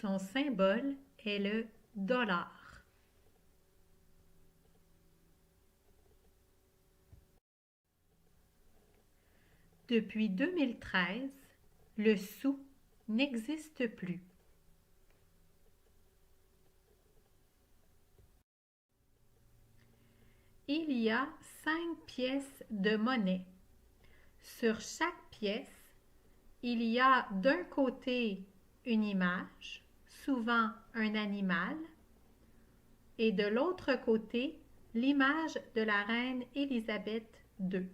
Son symbole est le dollar. Depuis 2013, le sou n'existe plus. Il y a 5 pièces de monnaie. Sur chaque pièce, il y a d'un côté une image, souvent un animal, et de l'autre côté, l'image de la reine Élisabeth II.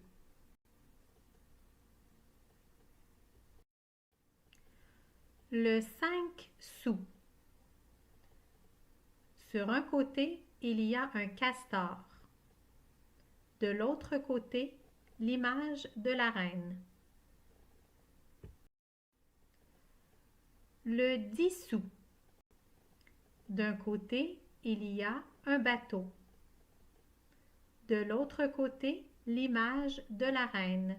Le 5 sous. Sur un côté, il y a un castor. De l'autre côté, l'image de la reine. Le 10 sous. D'un côté, il y a un bateau. De l'autre côté, l'image de la reine.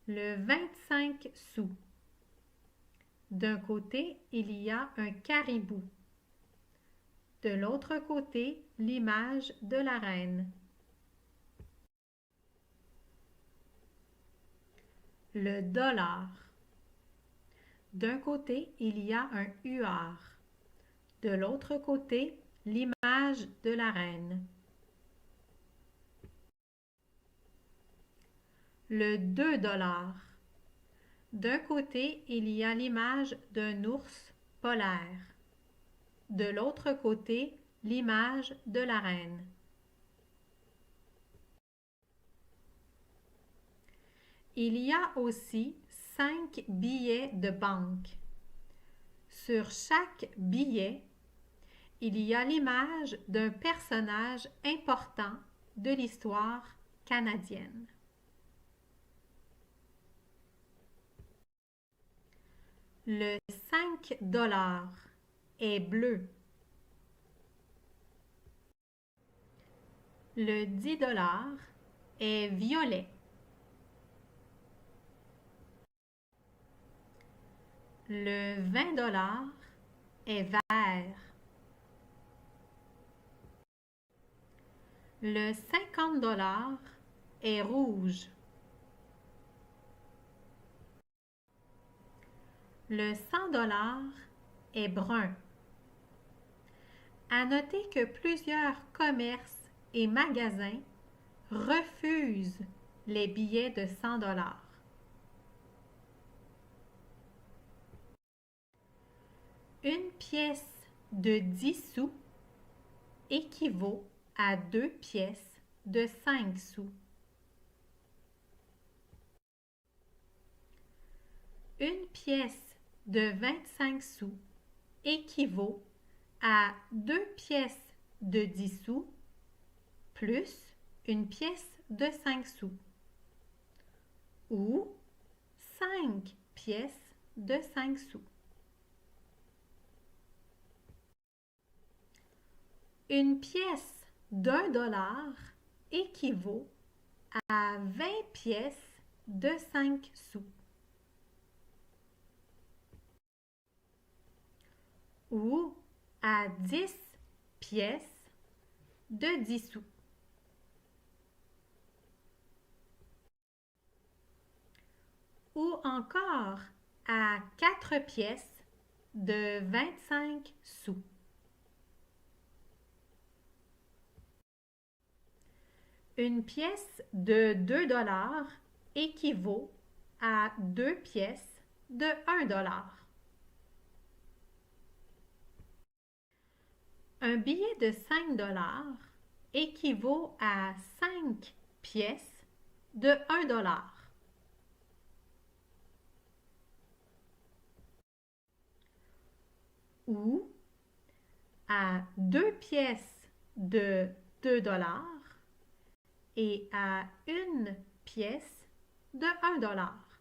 Le 25 sous. D'un côté, il y a un caribou. De l'autre côté, l'image de la reine. Le dollar. D'un côté, il y a un huard. De l'autre côté, l'image de la reine. Le 2 dollars. D'un côté, il y a l'image d'un ours polaire. De l'autre côté, l'image de la reine. Il y a aussi 5 billets de banque. Sur chaque billet, il y a l'image d'un personnage important de l'histoire canadienne. Le 5 dollars est bleu. Le 10 dollars est violet. Le 20 dollars est vert. Le 50 dollars est rouge. Le 100 dollars est brun. À noter que plusieurs commerces et magasins refusent les billets de 100 dollars. Une pièce de 10 sous équivaut à 2 pièces de 5 sous. Une pièce de 25 sous équivaut à 2 pièces de 10 sous plus une pièce de 5 sous ou 5 pièces de 5 sous. Une pièce d'1 dollar équivaut à 20 pièces de 5 sous ou à 10 pièces de 10 sous. Ou encore à 4 pièces de 25 sous. Une pièce de 2 dollars équivaut à 2 pièces de 1 dollar. Un billet de 5 dollars équivaut à 5 pièces de 1 dollar. Ou à 2 pièces de 2 dollars et à une pièce de 1 dollar.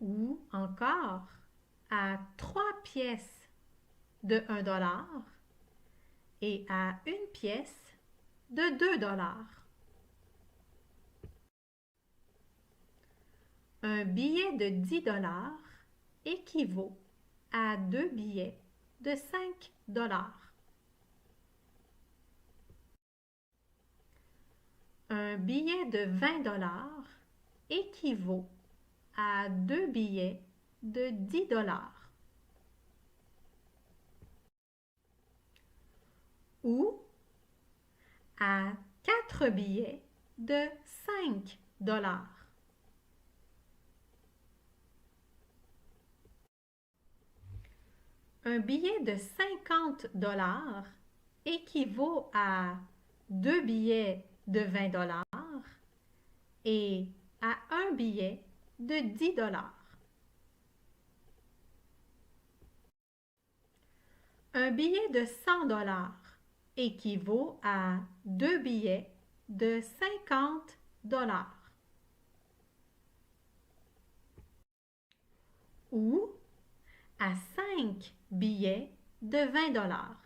Ou encore à 3 pièces de 1 dollar et à une pièce de 2 dollars. Un billet de 10 $ équivaut à 2 billets de 5 $. Un billet de 20 $ équivaut à 2 billets de 10 $. Ou à 4 billets de 5 $. Un billet de 50 $ équivaut à 2 billets de 20 $ et à un billet de 10 $. Un billet de 100 $ équivaut à 2 billets de 50 $ ou à 5 billets de 20 $.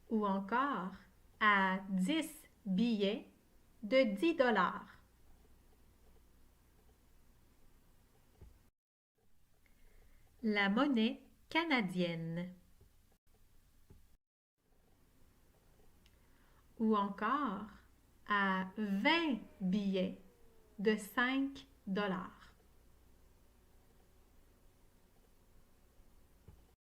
Ou encore à 10 billets de 10 $. La monnaie canadienne. Ou encore à 20 billets de 5 $.